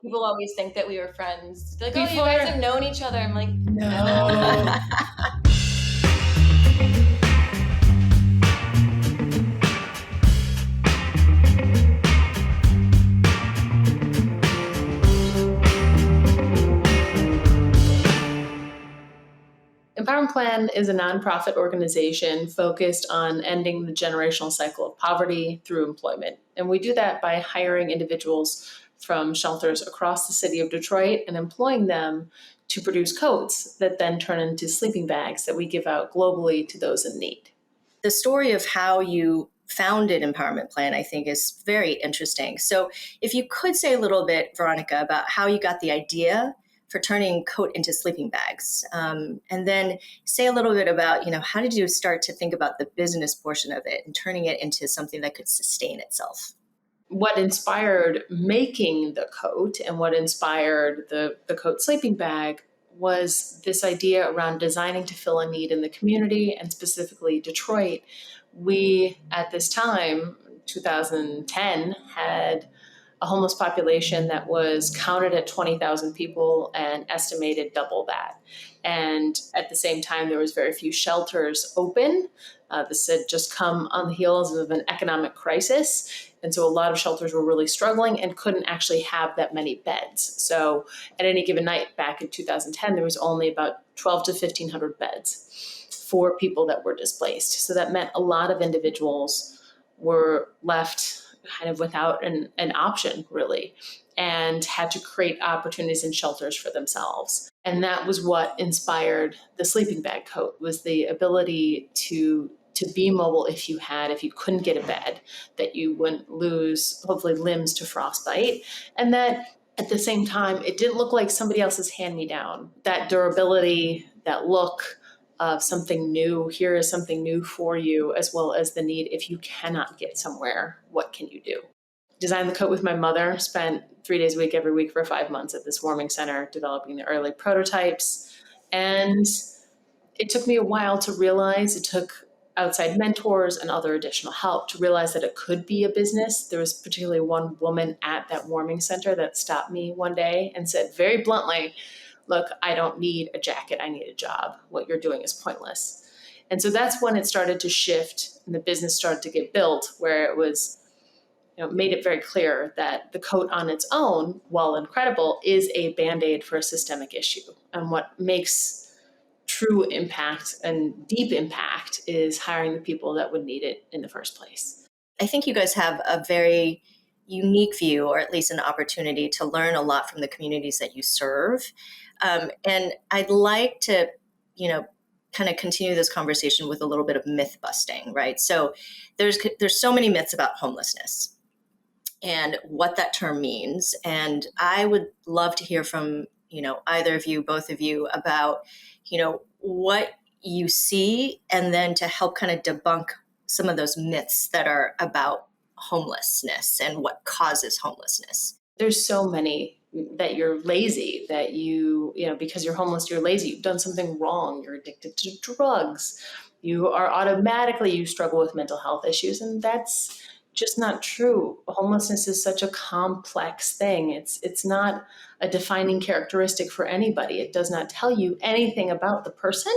People always think that we were friends. They're like, oh, you Before- guys have known each other. I'm like, No. Empowerment Plan is a nonprofit organization focused on ending the generational cycle of poverty through employment. And we do that by hiring individuals from shelters across the city of Detroit and employing them to produce coats that then turn into sleeping bags that we give out globally to those in need. The story of how you founded Empowerment Plan, I think, is very interesting. So if you could say a little bit, Veronica, about how you got the idea for turning coat into sleeping bags. And then say a little bit about, how did you start to think about the business portion of it and turning it into something that could sustain itself? What inspired making the coat and what inspired the coat sleeping bag was this idea around designing to fill a need in the community, and specifically Detroit. We, at this time, 2010, had a homeless population that was counted at 20,000 people and estimated double that. And at the same time, there was very few shelters open. This had just come on the heels of an economic crisis. And so a lot of shelters were really struggling and couldn't actually have that many beds. So at any given night back in 2010, there was only about 12 to 1,500 beds for people that were displaced. So that meant a lot of individuals were left kind of without an option, really, and had to create opportunities and shelters for themselves. And that was what inspired the sleeping bag coat, was the ability to be mobile if you couldn't get a bed, that you wouldn't lose, hopefully, limbs to frostbite, and that at the same time, it didn't look like somebody else's hand-me-down. That durability, that look of something new, here is something new for you, as well as the need, if you cannot get somewhere, what can you do? Designed the coat with my mother, spent 3 days a week, every week for 5 months at this warming center, developing the early prototypes. And it took me a while to realize, it took outside mentors and other additional help to realize that it could be a business. There was particularly one woman at that warming center that stopped me one day and said very bluntly, look, I don't need a jacket, I need a job. What you're doing is pointless. And so that's when it started to shift and the business started to get built, where it was, made it very clear that the coat on its own, while incredible, is a Band-Aid for a systemic issue. And what makes true impact and deep impact is hiring the people that would need it in the first place. I think you guys have a very unique view, or at least an opportunity to learn a lot from the communities that you serve. And I'd like to, kind of continue this conversation with a little bit of myth busting, right? So there's so many myths about homelessness and what that term means. And I would love to hear from, either of you, both of you, about, what you see, and then to help kind of debunk some of those myths that are about homelessness and what causes homelessness. There's so many that you're lazy, that because you're homeless, you're lazy, you've done something wrong, you're addicted to drugs, you struggle with mental health issues, and that's just not true. Homelessness is such a complex thing. It's not a defining characteristic for anybody. It does not tell you anything about the person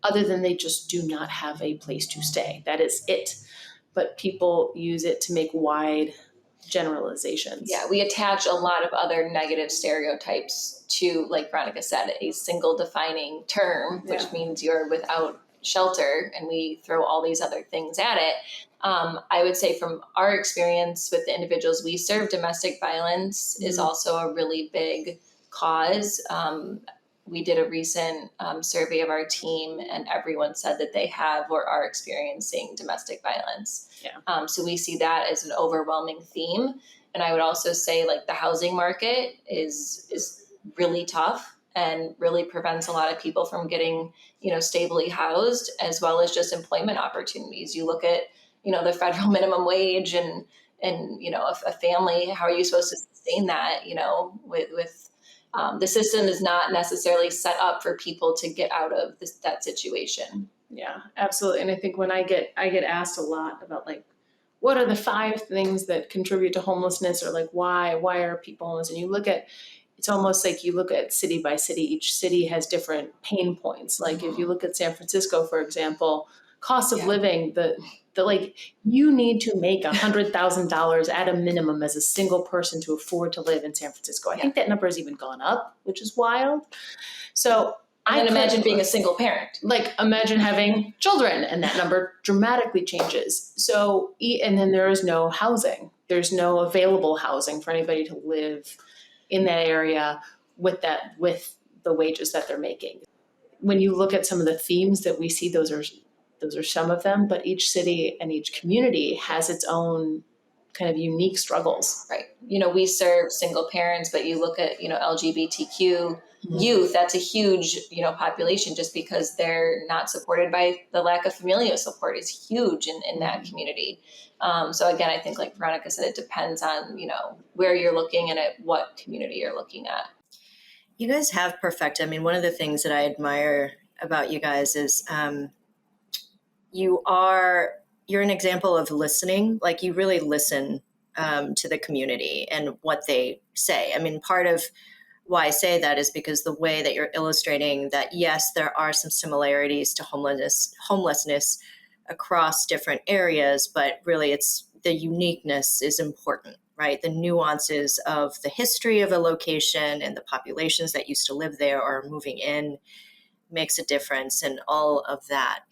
other than they just do not have a place to stay. That is it. But people use it to make wide generalizations. Yeah, we attach a lot of other negative stereotypes to, like Veronica said, a single defining term, which means you're without shelter, and we throw all these other things at it. I would say from our experience with the individuals we serve, domestic violence is also a really big cause. We did a recent survey of our team, and everyone said that they have or are experiencing domestic violence. Yeah. So we see that as an overwhelming theme. And I would also say, like, the housing market is really tough and really prevents a lot of people from getting, stably housed, as well as just employment opportunities. You look at, the federal minimum wage and a family, how are you supposed to sustain that, with the system is not necessarily set up for people to get out of that situation. Yeah, absolutely. And I think when I get asked a lot about, like, what are the 5 things that contribute to homelessness, or like why are people homeless? And you look at, it's almost like you look at city by city, each city has different pain points. Like if you look at San Francisco, for example, cost of Yeah. living, the like, you need to make $100,000 at a minimum as a single person to afford to live in San Francisco. I think that number has even gone up, which is wild. So And then imagine being a single parent. like, imagine having children, and that number dramatically changes. So, and then there is no housing. There's no available housing for anybody to live in that area with the wages that they're making. When you look at some of the themes that we see, those are some of them, but each city and each community has its own kind of unique struggles. Right. We serve single parents, but you look at, LGBTQ youth, that's a huge, population, just because they're not supported by the lack of familial support is huge in that community. So again, I think like Veronica said, it depends on, where you're looking and at what community you're looking at. You guys have perfected. I mean, one of the things that I admire about you guys is you're an example of listening. Like, you really listen to the community and what they say. I mean, part of why I say that is because the way that you're illustrating that, yes, there are some similarities to homelessness across different areas, but really it's the uniqueness is important, right? The nuances of the history of a location and the populations that used to live there or are moving in makes a difference, and all of that.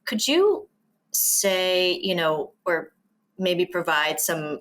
Could you say, or maybe provide some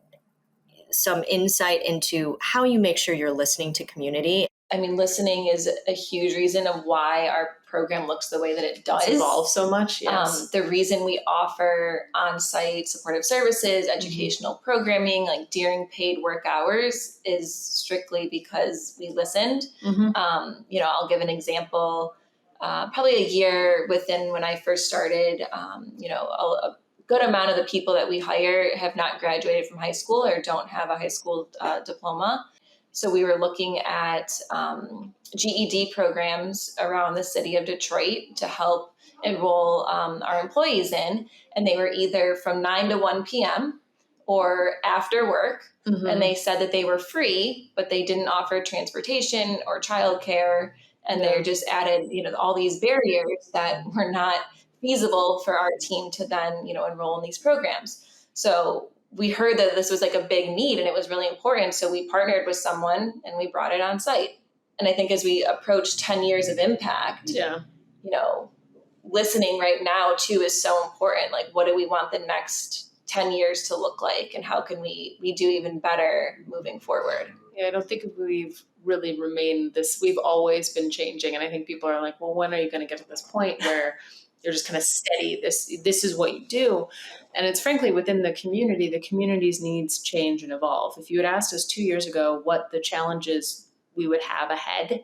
insight into how you make sure you're listening to community? I mean, listening is a huge reason of why our program looks the way that it does. It's evolved so much, yes. The reason we offer on-site supportive services, educational programming, like during paid work hours, is strictly because we listened. I'll give an example. Probably a year within when I first started, a good amount of the people that we hire have not graduated from high school or don't have a high school diploma. So we were looking at GED programs around the city of Detroit to help enroll our employees in. And they were either from 9 to 1 p.m. or after work. And they said that they were free, but they didn't offer transportation or childcare. And they're just added, all these barriers that were not feasible for our team to then, enroll in these programs. So we heard that this was like a big need and it was really important. So we partnered with someone and we brought it on site. And I think as we approach 10 years of impact, listening right now too is so important. Like, what do we want the next 10 years to look like? And how can we do even better moving forward? Yeah, I don't think we've really remained this. We've always been changing. And I think people are like, well, when are you going to get to this point where you're just kind of steady? This is what you do. And it's frankly within the community's needs change and evolve. If you had asked us 2 years ago what the challenges we would have ahead,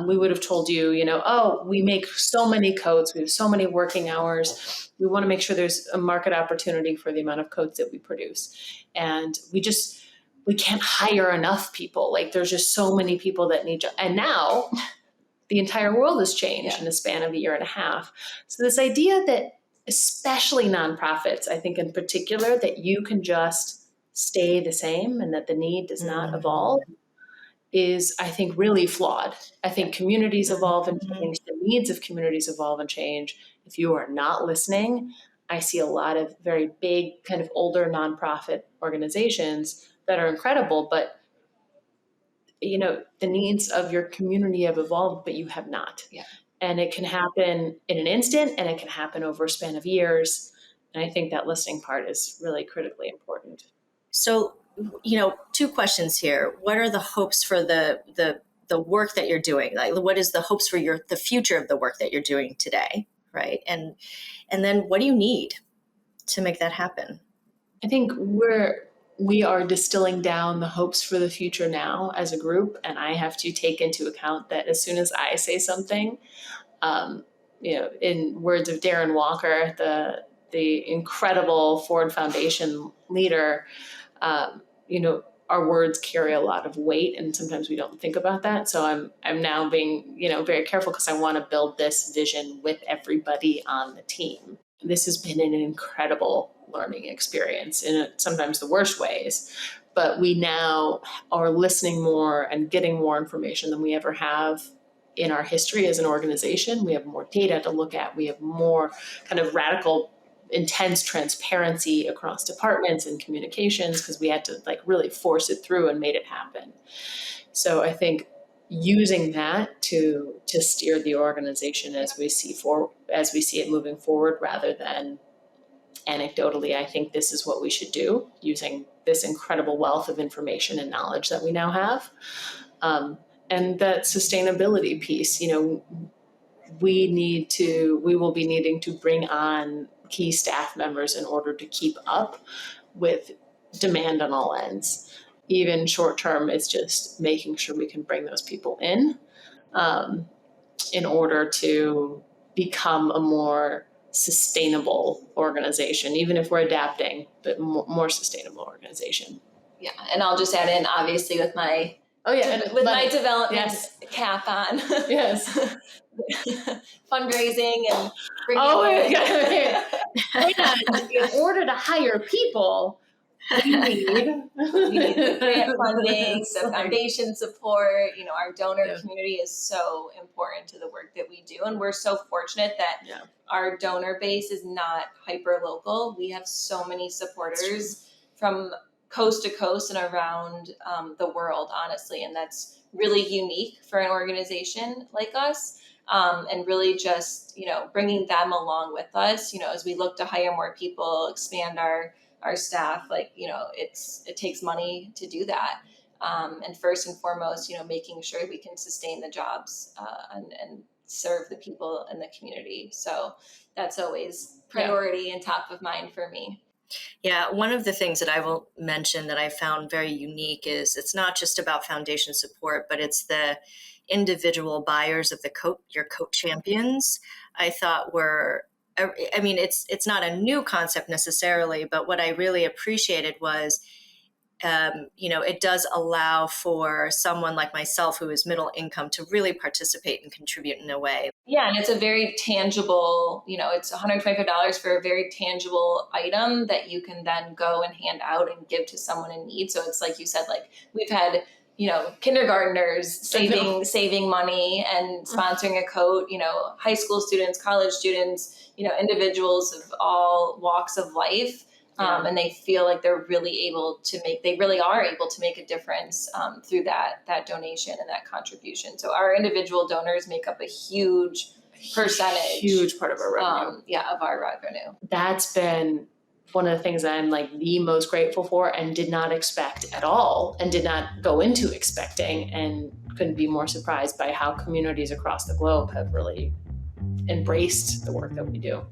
we would have told you, we make so many coats, we have so many working hours. We want to make sure there's a market opportunity for the amount of coats that we produce. And we can't hire enough people. Like, there's just so many people that need jobs. And now the entire world has changed in a span of a year and a half. So this idea that, especially nonprofits, I think in particular, that you can just stay the same and that the need does not evolve is, I think, really flawed. I think communities evolve and change. The needs of communities evolve and change. If you are not listening, I see a lot of very big, kind of older nonprofit organizations that are incredible, but the needs of your community have evolved, but you have not. Yeah. And it can happen in an instant, and it can happen over a span of years. And I think that listening part is really critically important. So, 2 questions here. What are the hopes for the work that you're doing? Like, what is the hopes for the future of the work that you're doing today, right? And then what do you need to make that happen? I think we are distilling down the hopes for the future now as a group, and I have to take into account that as soon as I say something, in words of Darren Walker, the incredible Ford Foundation leader, our words carry a lot of weight, and sometimes we don't think about that. So I'm now being, very careful because I want to build this vision with everybody on the team. This has been an incredible learning experience in sometimes the worst ways. But we now are listening more and getting more information than we ever have in our history as an organization. We have more data to look at. We have more kind of radical, intense transparency across departments and communications because we had to like really force it through and made it happen. So I think using that to steer the organization as we see it moving forward, rather than anecdotally, I think this is what we should do, using this incredible wealth of information and knowledge that we now have. And that sustainability piece, you know, we will be needing to bring on key staff members in order to keep up with demand on all ends. Even short term, it's just making sure we can bring those people in order to become a more sustainable organization, even if we're adapting, but more sustainable organization. Yeah, and I'll just add in, obviously, with my my development cap on. Yes. Fundraising and bringing And in order to hire people, you need grant funding, so foundation support. You know, our donor community is so important to the work that we do, and we're so fortunate that our donor base is not hyper local. We have so many supporters from coast to coast and around the world, honestly, and that's really unique for an organization like us. And really just, you know, bringing them along with us, you know, as we look to hire more people, expand our staff, like, you know, it takes money to do that. And first and foremost, you know, making sure we can sustain the jobs and serve the people in the community. So that's always priority and top of mind for me. Yeah, one of the things that I will mention that I found very unique is it's not just about foundation support, but it's the individual buyers of your coat champions. I thought I mean, it's not a new concept necessarily, but what I really appreciated was, you know, it does allow for someone like myself who is middle income to really participate and contribute in a way. Yeah, and it's a very tangible, you know, it's $125 for a very tangible item that you can then go and hand out and give to someone in need. So it's like you said, like we've had, you know, kindergartners saving money and sponsoring a coat, you know, high school students, college students, you know, individuals of all walks of life. And they feel like they really are able to make a difference through that donation and that contribution. So our individual donors make up a huge percentage, huge part of our revenue. Of our revenue. That's been one of the things I'm like the most grateful for and did not expect at all and did not go into expecting, and couldn't be more surprised by how communities across the globe have really embraced the work that we do.